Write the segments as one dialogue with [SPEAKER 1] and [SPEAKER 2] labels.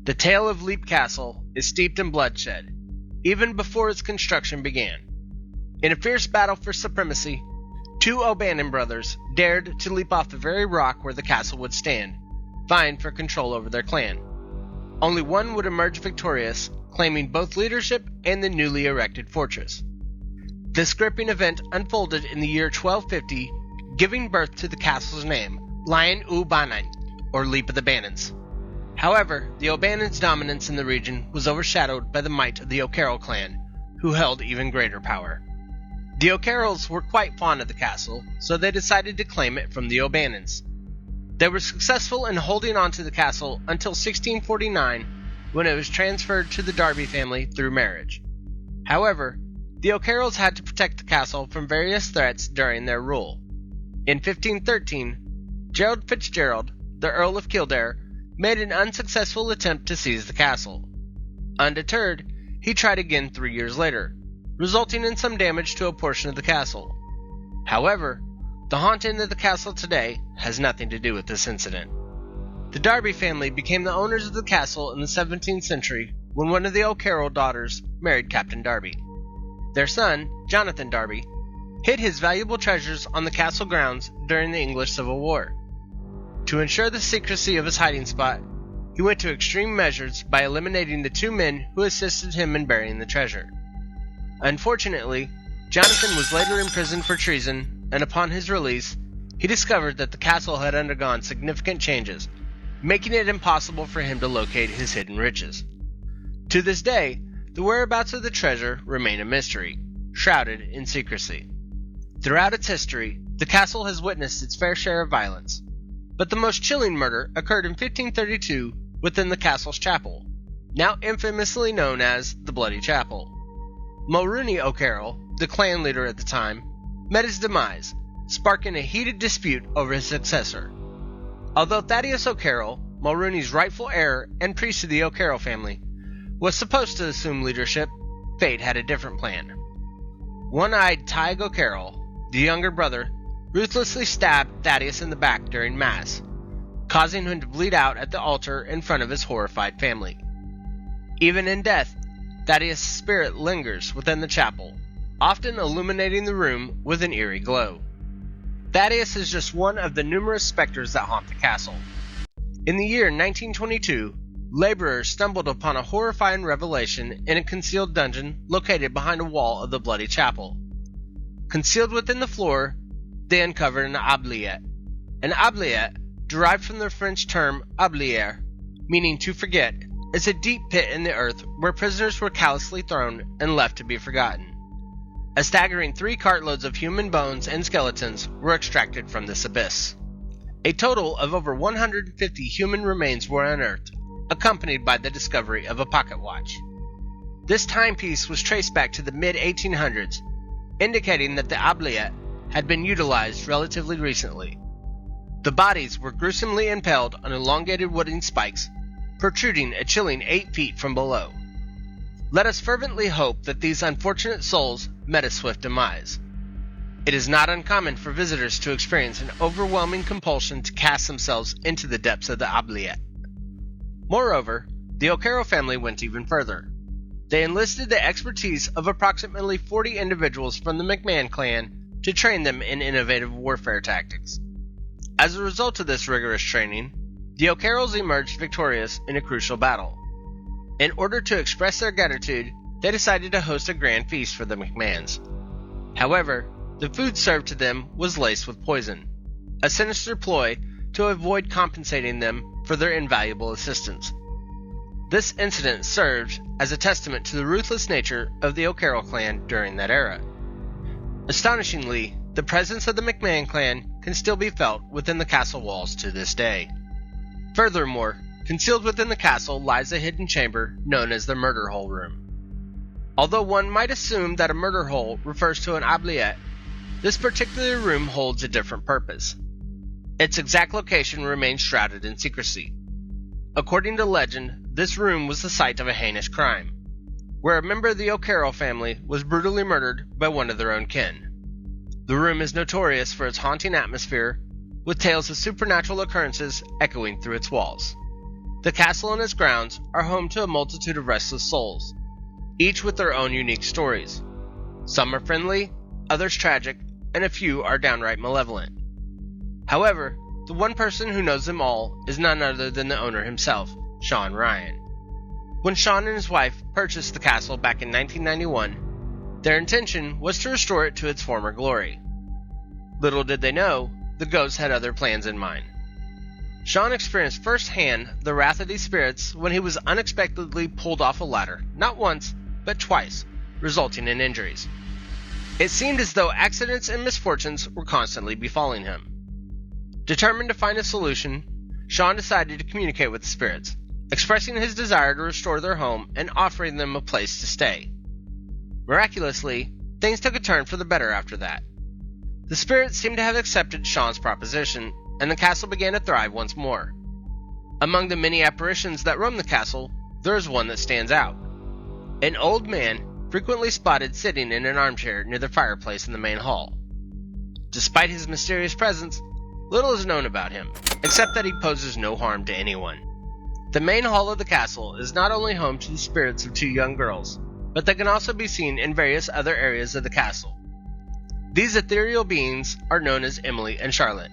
[SPEAKER 1] The tale of Leap Castle is steeped in bloodshed, even before its construction began. In a fierce battle for supremacy, two O'Bannon brothers dared to leap off the very rock where the castle would stand, vying for control over their clan. Only one would emerge victorious, claiming both leadership and the newly erected fortress. This gripping event unfolded in the year 1250, giving birth to the castle's name, Lion O'Bannon, or Leap of the Bannons. However, the O'Bannons' dominance in the region was overshadowed by the might of the O'Carroll clan, who held even greater power. The O'Carrolls were quite fond of the castle, so they decided to claim it from the O'Bannons. They were successful in holding on to the castle until 1649, when it was transferred to the Darby family through marriage. However, the O'Carrolls had to protect the castle from various threats during their rule. In 1513, Gerald Fitzgerald, the Earl of Kildare, made an unsuccessful attempt to seize the castle. Undeterred, he tried again 3 years later, resulting in some damage to a portion of the castle. However, the haunting of the castle today has nothing to do with this incident. The Darby family became the owners of the castle in the 17th century when one of the O'Carroll daughters married Captain Darby. Their son, Jonathan Darby, hid his valuable treasures on the castle grounds during the English Civil War. To ensure the secrecy of his hiding spot, he went to extreme measures by eliminating the two men who assisted him in burying the treasure. Unfortunately, Jonathan was later imprisoned for treason, and upon his release, he discovered that the castle had undergone significant changes, making it impossible for him to locate his hidden riches. To this day, the whereabouts of the treasure remain a mystery, shrouded in secrecy. Throughout its history, the castle has witnessed its fair share of violence, but the most chilling murder occurred in 1532 within the castle's chapel, now infamously known as the Bloody Chapel. Mulrooney O'Carroll, the clan leader at the time, met his demise, sparking a heated dispute over his successor. Although Thaddeus O'Carroll, Mulrooney's rightful heir and priest of the O'Carroll family, was supposed to assume leadership, fate had a different plan. One-eyed Tig O'Carroll, the younger brother, ruthlessly stabbed Thaddeus in the back during Mass, causing him to bleed out at the altar in front of his horrified family. Even in death, Thaddeus' spirit lingers within the chapel, often illuminating the room with an eerie glow. Thaddeus is just one of the numerous specters that haunt the castle. In the year 1922, laborers stumbled upon a horrifying revelation in a concealed dungeon located behind a wall of the Bloody Chapel. Concealed within the floor, they uncovered an oubliette. An oubliette, derived from the French term oublier, meaning to forget, is a deep pit in the earth where prisoners were callously thrown and left to be forgotten. A staggering 3 cartloads of human bones and skeletons were extracted from this abyss. A total of over 150 human remains were unearthed, accompanied by the discovery of a pocket watch. This timepiece was traced back to the mid-1800s, indicating that the oubliette had been utilized relatively recently. The bodies were gruesomely impaled on elongated wooden spikes, protruding a chilling 8 feet from below. Let us fervently hope that these unfortunate souls met a swift demise. It is not uncommon for visitors to experience an overwhelming compulsion to cast themselves into the depths of the oubliette. Moreover, the O'Carroll family went even further. They enlisted the expertise of approximately 40 individuals from the McMahon clan to train them in innovative warfare tactics. As a result of this rigorous training, the O'Carrolls emerged victorious in a crucial battle. In order to express their gratitude, they decided to host a grand feast for the McMahons. However, the food served to them was laced with poison, a sinister ploy to avoid compensating them for their invaluable assistance. This incident served as a testament to the ruthless nature of the O'Carroll clan during that era. Astonishingly, the presence of the McMahon clan can still be felt within the castle walls to this day. Furthermore, concealed within the castle lies a hidden chamber known as the Murder Hole Room. Although one might assume that a murder hole refers to an oubliette, this particular room holds a different purpose. Its exact location remains shrouded in secrecy. According to legend, this room was the site of a heinous crime, where a member of the O'Carroll family was brutally murdered by one of their own kin. The room is notorious for its haunting atmosphere, with tales of supernatural occurrences echoing through its walls. The castle and its grounds are home to a multitude of restless souls, each with their own unique stories. Some are friendly, others tragic, and a few are downright malevolent. However, the one person who knows them all is none other than the owner himself, Sean Ryan. When Sean and his wife purchased the castle back in 1991, their intention was to restore it to its former glory. Little did they know, the ghosts had other plans in mind. Sean experienced firsthand the wrath of these spirits when he was unexpectedly pulled off a ladder, not once, but twice, resulting in injuries. It seemed as though accidents and misfortunes were constantly befalling him. Determined to find a solution, Sean decided to communicate with the spirits, expressing his desire to restore their home and offering them a place to stay. Miraculously, things took a turn for the better after that. The spirits seemed to have accepted Sean's proposition, and the castle began to thrive once more. Among the many apparitions that roam the castle, there is one that stands out. An old man frequently spotted sitting in an armchair near the fireplace in the main hall. Despite his mysterious presence, little is known about him, except that he poses no harm to anyone. The main hall of the castle is not only home to the spirits of two young girls, but they can also be seen in various other areas of the castle. These ethereal beings are known as Emily and Charlotte.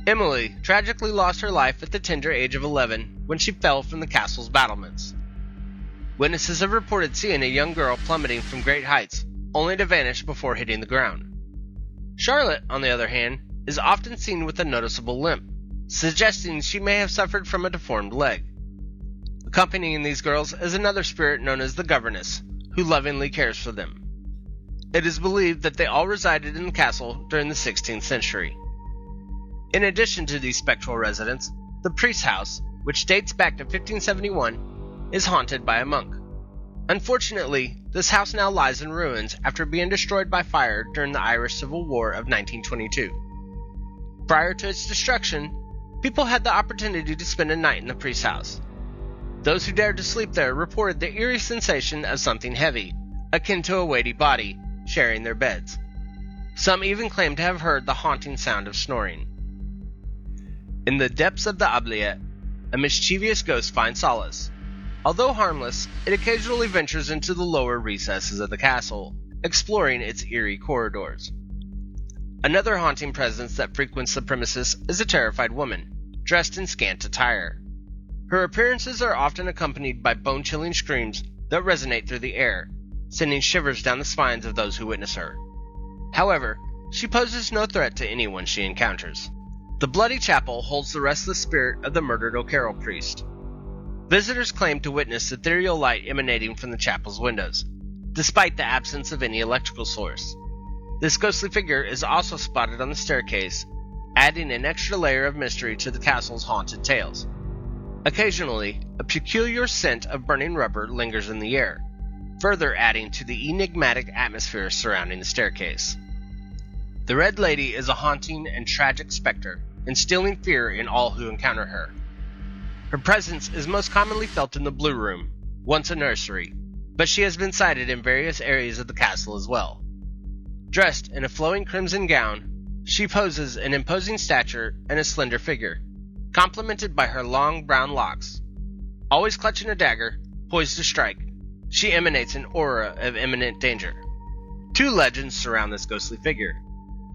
[SPEAKER 1] Emily tragically lost her life at the tender age of 11 when she fell from the castle's battlements. Witnesses have reported seeing a young girl plummeting from great heights, only to vanish before hitting the ground. Charlotte, on the other hand, is often seen with a noticeable limp, suggesting she may have suffered from a deformed leg. Accompanying these girls is another spirit known as the governess, who lovingly cares for them. It is believed that they all resided in the castle during the 16th century. In addition to these spectral residents, the priest's house, which dates back to 1571, is haunted by a monk. Unfortunately, this house now lies in ruins after being destroyed by fire during the Irish Civil War of 1922. Prior to its destruction, people had the opportunity to spend a night in the priest's house. Those who dared to sleep there reported the eerie sensation of something heavy, akin to a weighty body, sharing their beds. Some even claimed to have heard the haunting sound of snoring. In the depths of the oubliette, a mischievous ghost finds solace. Although harmless, it occasionally ventures into the lower recesses of the castle, exploring its eerie corridors. Another haunting presence that frequents the premises is a terrified woman, dressed in scant attire. Her appearances are often accompanied by bone-chilling screams that resonate through the air, sending shivers down the spines of those who witness her. However, she poses no threat to anyone she encounters. The Bloody Chapel holds the restless spirit of the murdered O'Carroll priest. Visitors claim to witness ethereal light emanating from the chapel's windows, despite the absence of any electrical source. This ghostly figure is also spotted on the staircase, adding an extra layer of mystery to the castle's haunted tales. Occasionally, a peculiar scent of burning rubber lingers in the air, further adding to the enigmatic atmosphere surrounding the staircase. The Red Lady is a haunting and tragic specter, instilling fear in all who encounter her. Her presence is most commonly felt in the Blue Room, once a nursery, but she has been sighted in various areas of the castle as well. Dressed in a flowing crimson gown, she poses an imposing stature and a slender figure, complemented by her long brown locks. Always clutching a dagger, poised to strike, she emanates an aura of imminent danger. Two legends surround this ghostly figure.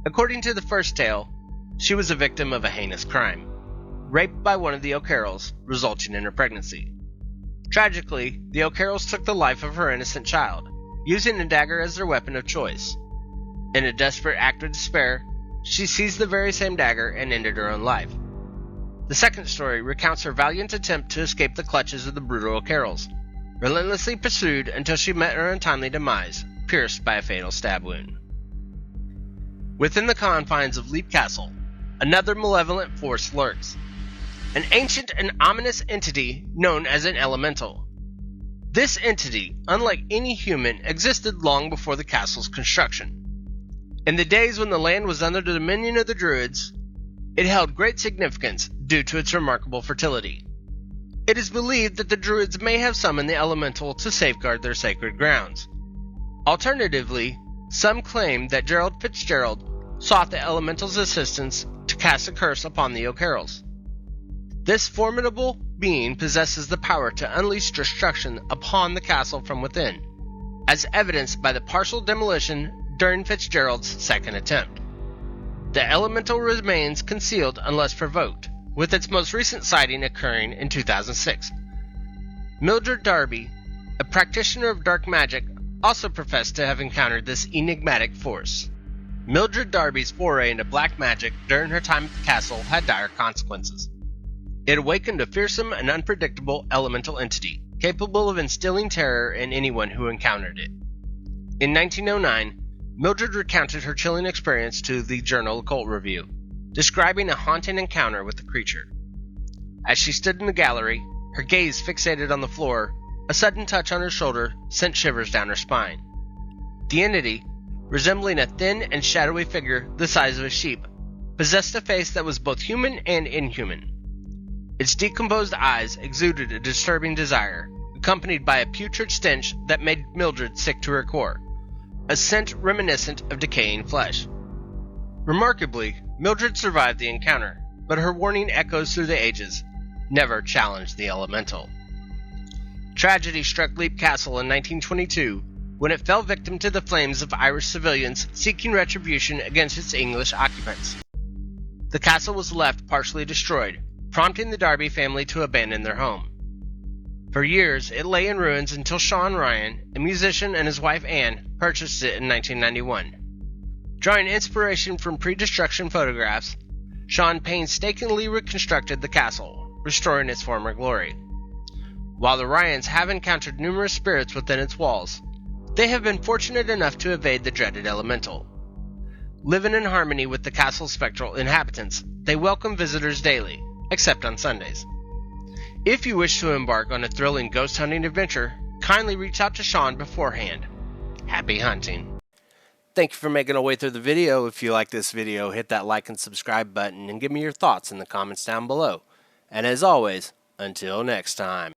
[SPEAKER 1] According to the first tale, she was a victim of a heinous crime, raped by one of the O'Carrolls, resulting in her pregnancy. Tragically, the O'Carrolls took the life of her innocent child, using a dagger as their weapon of choice. In a desperate act of despair, she seized the very same dagger and ended her own life. The second story recounts her valiant attempt to escape the clutches of the brutal O'Carrolls, relentlessly pursued until she met her untimely demise, pierced by a fatal stab wound. Within the confines of Leap Castle, another malevolent force lurks, an ancient and ominous entity known as an elemental. This entity, unlike any human, existed long before the castle's construction. In the days when the land was under the dominion of the Druids, it held great significance due to its remarkable fertility. It is believed that the Druids may have summoned the elemental to safeguard their sacred grounds. Alternatively, some claim that Gerald Fitzgerald sought the elemental's assistance to cast a curse upon the O'Carrolls. This formidable being possesses the power to unleash destruction upon the castle from within, as evidenced by the partial demolition during Fitzgerald's second attempt. The elemental remains concealed unless provoked, with its most recent sighting occurring in 2006. Mildred Darby, a practitioner of dark magic, also professed to have encountered this enigmatic force. Mildred Darby's foray into black magic during her time at the castle had dire consequences. It awakened a fearsome and unpredictable elemental entity, capable of instilling terror in anyone who encountered it. In 1909, Mildred recounted her chilling experience to the journal Occult Review, describing a haunting encounter with the creature. As she stood in the gallery, her gaze fixated on the floor, a sudden touch on her shoulder sent shivers down her spine. The entity, resembling a thin and shadowy figure the size of a sheep, possessed a face that was both human and inhuman. Its decomposed eyes exuded a disturbing desire, accompanied by a putrid stench that made Mildred sick to her core, a scent reminiscent of decaying flesh. Remarkably, Mildred survived the encounter, but her warning echoes through the ages: never challenge the elemental. Tragedy struck Leap Castle in 1922 when it fell victim to the flames of Irish civilians seeking retribution against its English occupants. The castle was left partially destroyed, prompting the Darby family to abandon their home. For years, it lay in ruins until Sean Ryan, a musician, and his wife Anne purchased it in 1991. Drawing inspiration from pre-destruction photographs, Sean painstakingly reconstructed the castle, restoring its former glory. While the Ryans have encountered numerous spirits within its walls, they have been fortunate enough to evade the dreaded elemental. Living in harmony with the castle's spectral inhabitants, they welcome visitors daily, except on Sundays. If you wish to embark on a thrilling ghost hunting adventure, kindly reach out to Sean beforehand. Happy hunting. Thank you for making our way through the video. If you like this video, hit that like and subscribe button and give me your thoughts in the comments down below. And as always, until next time.